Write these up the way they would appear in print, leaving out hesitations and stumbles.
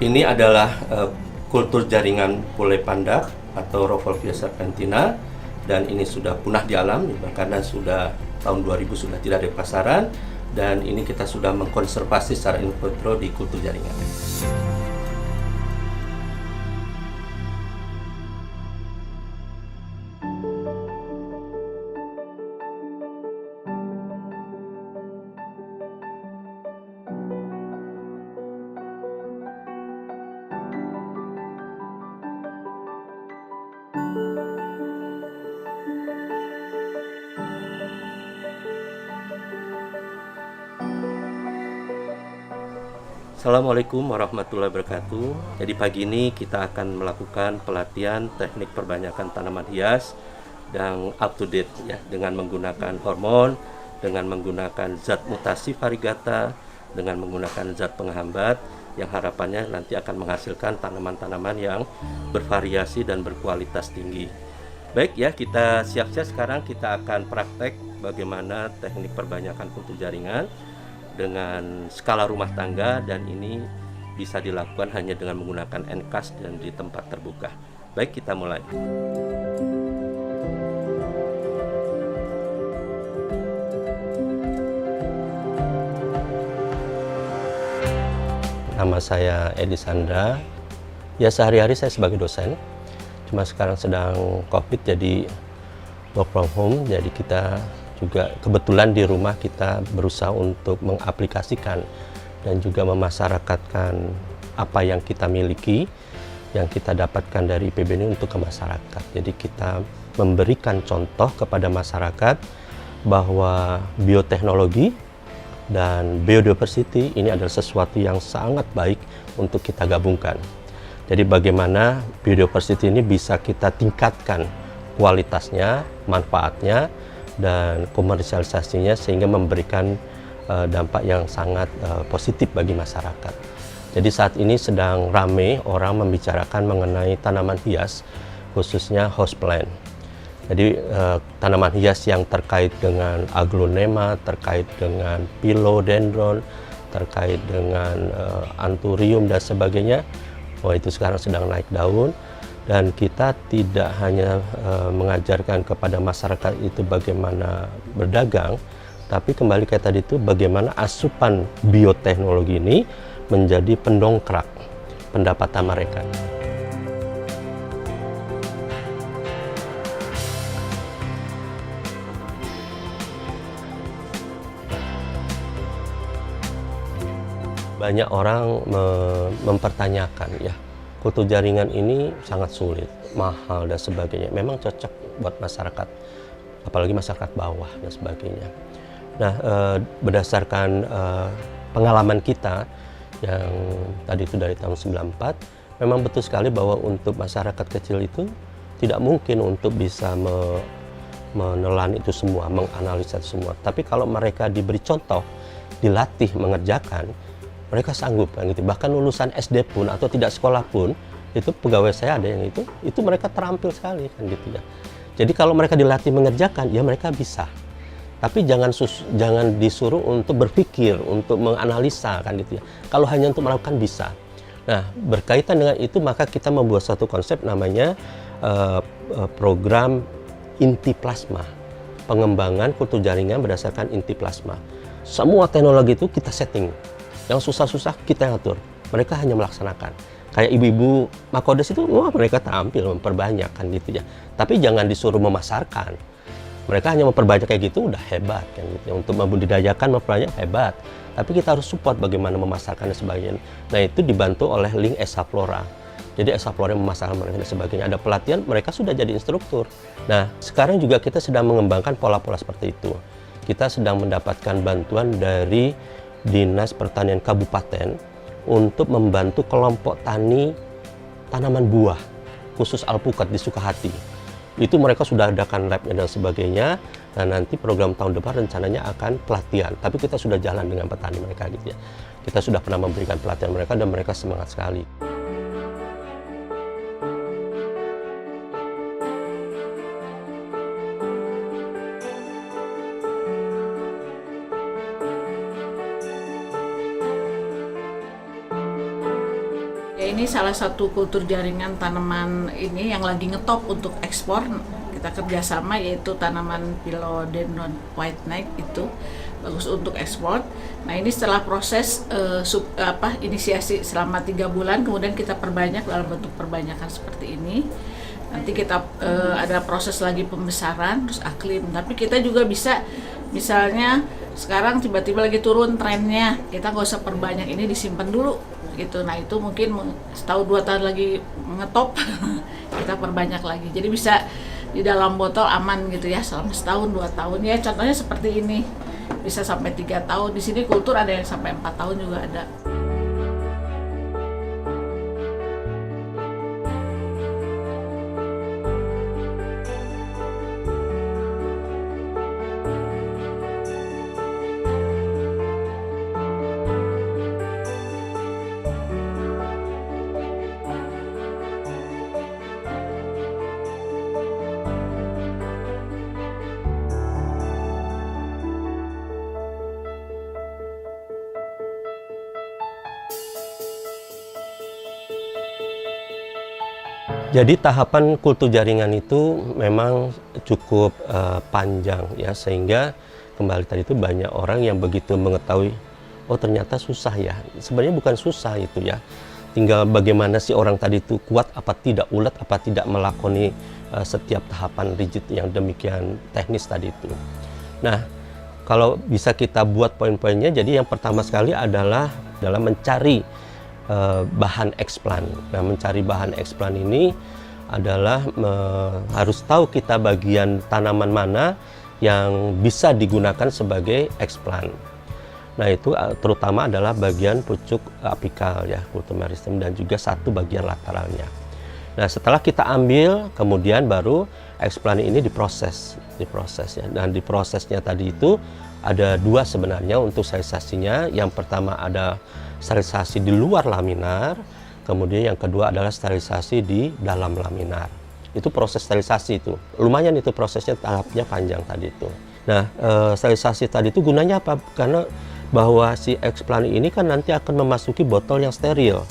Ini adalah kultur jaringan pule pandak atau Rauvolfia serpentina, dan ini sudah punah di alam karena sudah tahun 2000 sudah tidak ada di pasaran, dan ini kita sudah mengkonservasi secara in vitro di kultur jaringan. Assalamualaikum warahmatullahi wabarakatuh. Jadi pagi ini kita akan melakukan pelatihan teknik perbanyakan tanaman hias yang up to date ya, dengan menggunakan hormon, dengan menggunakan zat mutasi variegata, dengan menggunakan zat penghambat yang harapannya nanti akan menghasilkan tanaman-tanaman yang bervariasi dan berkualitas tinggi. Baik ya, kita siap-siap sekarang kita akan praktek bagaimana teknik perbanyakan kultur jaringan dengan skala rumah tangga, dan ini bisa dilakukan hanya dengan menggunakan Enkas dan di tempat terbuka. Baik, kita mulai. Nama saya Edi Sandra. Ya, sehari-hari saya sebagai dosen. Cuma sekarang sedang COVID, jadi work from home. Jadi kita juga kebetulan di rumah kita berusaha untuk mengaplikasikan dan juga memasyarakatkan apa yang kita miliki, yang kita dapatkan dari IPB ini untuk ke masyarakat. Jadi kita memberikan contoh kepada masyarakat bahwa bioteknologi dan biodiversity ini adalah sesuatu yang sangat baik untuk kita gabungkan. Jadi bagaimana biodiversity ini bisa kita tingkatkan kualitasnya, manfaatnya, dan komersialisasinya sehingga memberikan dampak yang sangat positif bagi masyarakat. Jadi saat ini sedang ramai orang membicarakan mengenai tanaman hias, khususnya houseplant. Jadi tanaman hias yang terkait dengan aglonema, terkait dengan philodendron, terkait dengan anthurium dan sebagainya. Wah, itu sekarang sedang naik daun. Dan kita tidak hanya mengajarkan kepada masyarakat itu bagaimana berdagang, tapi kembali kayak tadi itu bagaimana asupan bioteknologi ini menjadi pendongkrak pendapatan mereka. Banyak orang mempertanyakan ya, kultur jaringan ini sangat sulit, mahal dan sebagainya. Memang cocok buat masyarakat, apalagi masyarakat bawah dan sebagainya. Nah, berdasarkan pengalaman kita yang tadi itu dari tahun 94, memang betul sekali bahwa untuk masyarakat kecil itu tidak mungkin untuk bisa menelan itu semua, menganalisa itu semua. Tapi kalau mereka diberi contoh, dilatih mengerjakan, mereka sanggup kan gitu. Bahkan lulusan SD pun atau tidak sekolah pun, itu pegawai saya ada yang itu mereka terampil sekali kan gitu ya. Jadi kalau mereka dilatih mengerjakan, ya mereka bisa. Tapi jangan disuruh untuk berpikir, untuk menganalisa kan gitu ya. Kalau hanya untuk melakukan bisa. Nah, berkaitan dengan itu maka kita membuat satu konsep namanya program inti plasma. Pengembangan kultur jaringan berdasarkan inti plasma. Semua teknologi itu kita setting. Yang susah-susah kita yang atur, mereka hanya melaksanakan. Kayak ibu-ibu Makodes itu, wah mereka tampil memperbanyak kan gitu ya. Tapi jangan disuruh memasarkan. Mereka hanya memperbanyak kayak gitu udah hebat kan gitu. Untuk membudidayakan memperbanyak hebat. Tapi kita harus support bagaimana memasarkan dan sebagainya. Nah, itu dibantu oleh link Exaflora. Jadi Exaflora memasarkan mereka dan sebagainya. Ada pelatihan, mereka sudah jadi instruktur. Nah, sekarang juga kita sedang mengembangkan pola-pola seperti itu. Kita sedang mendapatkan bantuan dari Dinas Pertanian Kabupaten untuk membantu kelompok tani tanaman buah khusus alpukat di Sukahati. Itu mereka sudah adakan labnya dan sebagainya, dan nanti program tahun depan rencananya akan pelatihan. Tapi kita sudah jalan dengan petani mereka gitu ya. Kita sudah pernah memberikan pelatihan mereka dan mereka semangat sekali. ini salah satu kultur jaringan tanaman ini yang lagi ngetop untuk ekspor. Kita kerjasama, yaitu tanaman Philodendron White Knight, itu bagus untuk ekspor. Nah, ini setelah proses inisiasi selama 3 bulan, kemudian kita perbanyak dalam bentuk perbanyakan seperti ini. Nanti kita ada proses lagi pembesaran, terus aklim. Tapi kita juga bisa, misalnya sekarang tiba-tiba lagi turun trennya, kita nggak usah perbanyak, ini disimpan dulu gitu. Nah, itu mungkin setahun 2 tahun lagi ngetop kita perbanyak lagi. Jadi bisa di dalam botol aman gitu ya, selama setahun 2 tahun ya. Contohnya seperti ini, bisa sampai 3 tahun. Di sini kultur ada yang sampai 4 tahun juga ada. Jadi tahapan kultur jaringan itu memang cukup panjang ya, sehingga kembali tadi itu banyak orang yang begitu mengetahui, oh ternyata susah ya. Sebenarnya bukan susah itu ya, tinggal bagaimana si orang tadi itu kuat apa tidak, ulet apa tidak melakoni setiap tahapan rigid yang demikian teknis tadi itu. Nah, kalau bisa kita buat poin-poinnya, jadi yang pertama sekali adalah dalam mencari bahan eksplan. Nah, mencari bahan eksplan ini adalah harus tahu kita bagian tanaman mana yang bisa digunakan sebagai eksplan. Nah, itu terutama adalah bagian pucuk apikal ya, kultur meristem, dan juga satu bagian lateralnya. Nah, setelah kita ambil, kemudian baru eksplan ini diproses ya. Dan di prosesnya tadi itu ada 2 sebenarnya untuk sterilisasinya. Yang pertama ada sterilisasi di luar laminar, kemudian yang kedua adalah sterilisasi di dalam laminar. Itu proses sterilisasi itu. Lumayan itu prosesnya, tahapnya panjang tadi itu. Nah, sterilisasi tadi itu gunanya apa? Karena bahwa si eksplan ini kan nanti akan memasuki botol yang steril.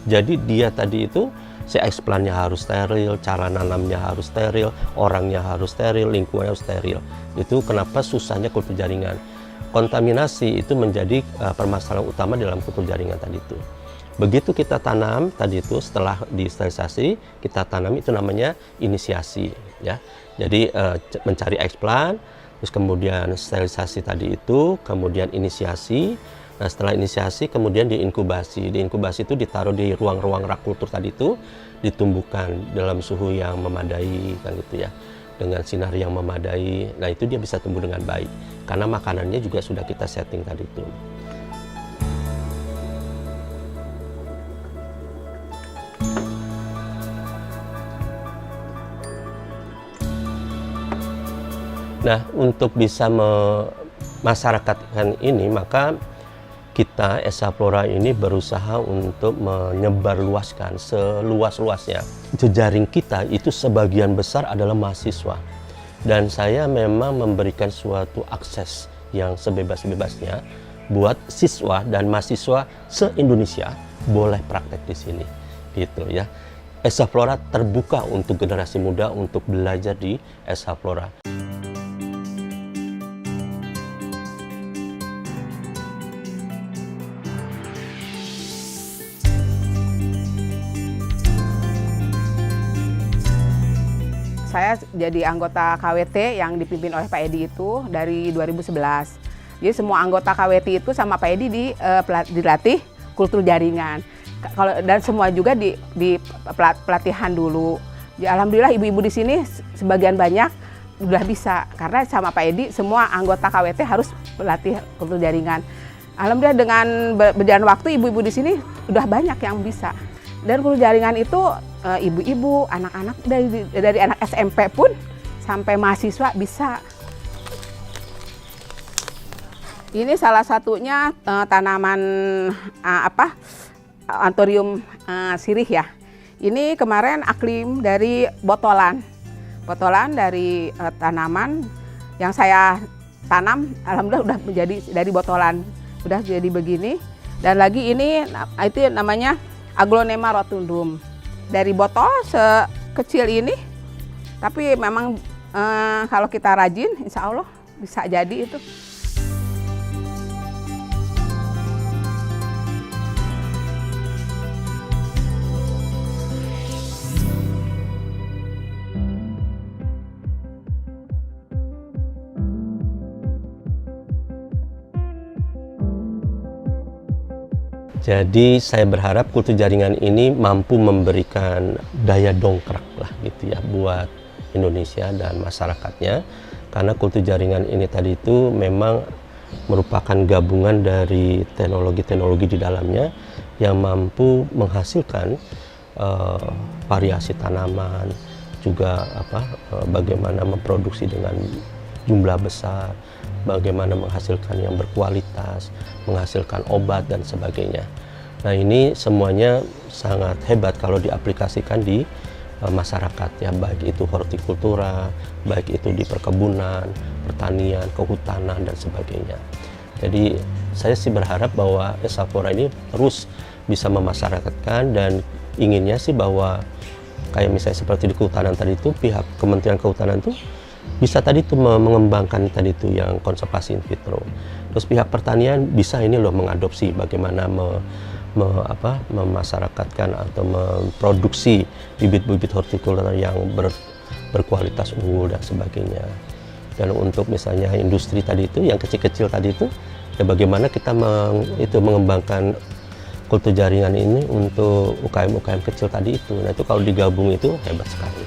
Jadi dia tadi itu, si eksplannya harus steril, cara nanamnya harus steril, orangnya harus steril, lingkungannya harus steril. Itu kenapa susahnya kultur jaringan. Kontaminasi itu menjadi permasalahan utama dalam kultur jaringan tadi itu. Begitu kita tanam tadi itu, setelah disterilisasi kita tanam, itu namanya inisiasi ya. Jadi mencari eksplan, terus kemudian sterilisasi tadi itu, kemudian inisiasi. Nah, setelah inisiasi kemudian diinkubasi. Diinkubasi itu ditaruh di ruang-ruang rak kultur tadi itu, ditumbuhkan dalam suhu yang memadai kan gitu ya, dengan sinar yang memadai. Nah, itu dia bisa tumbuh dengan baik karena makanannya juga sudah kita setting tadi itu. Nah, untuk bisa memasyarakatkan ini, maka kita Esa Flora ini berusaha untuk menyebarluaskan seluas-luasnya. Jejaring kita itu sebagian besar adalah mahasiswa. Dan saya memang memberikan suatu akses yang sebebas-bebasnya buat siswa dan mahasiswa se-Indonesia boleh praktek di sini. Gitu ya. Esa Flora terbuka untuk generasi muda untuk belajar di Esa Flora. Saya jadi anggota KWT yang dipimpin oleh Pak Edi itu dari 2011. Jadi semua anggota KWT itu sama Pak Edi dilatih kultur jaringan. Dan semua juga di pelatihan dulu. Ya, alhamdulillah ibu-ibu di sini sebagian banyak udah bisa, karena sama Pak Edi semua anggota KWT harus pelatih kultur jaringan. Alhamdulillah dengan berjalan waktu ibu-ibu di sini udah banyak yang bisa. Dan kultur jaringan itu ibu-ibu, anak-anak dari anak SMP pun sampai mahasiswa bisa. Ini salah satunya tanaman Anthurium sirih ya. Ini kemarin aklim dari botolan dari tanaman yang saya tanam, alhamdulillah udah menjadi dari botolan, udah jadi begini. Dan lagi ini itu namanya Aglonema rotundum. Dari botol sekecil ini, tapi memang kalau kita rajin, insya Allah bisa jadi itu. Jadi saya berharap kultur jaringan ini mampu memberikan daya dongkrak lah gitu ya buat Indonesia dan masyarakatnya, karena kultur jaringan ini tadi itu memang merupakan gabungan dari teknologi-teknologi di dalamnya yang mampu menghasilkan variasi tanaman, juga bagaimana memproduksi dengan jumlah besar, bagaimana menghasilkan yang berkualitas, menghasilkan obat dan sebagainya. Nah, ini semuanya sangat hebat kalau diaplikasikan di masyarakat ya, baik itu hortikultura, baik itu di perkebunan, pertanian, kehutanan dan sebagainya. Jadi saya sih berharap bahwa Esafora ini terus bisa memasyarakatkan, dan inginnya sih bahwa kayak misalnya seperti di kehutanan tadi itu, pihak Kementerian Kehutanan itu bisa tadi itu mengembangkan tadi itu yang konservasi in vitro. Terus pihak pertanian bisa ini loh mengadopsi bagaimana memasyarakatkan atau memproduksi bibit-bibit hortikultura yang berkualitas unggul dan sebagainya. Dan untuk misalnya industri tadi itu yang kecil-kecil tadi itu, ya bagaimana kita mengembangkan kultur jaringan ini untuk UKM-UKM kecil tadi itu. Nah, itu kalau digabung itu hebat sekali.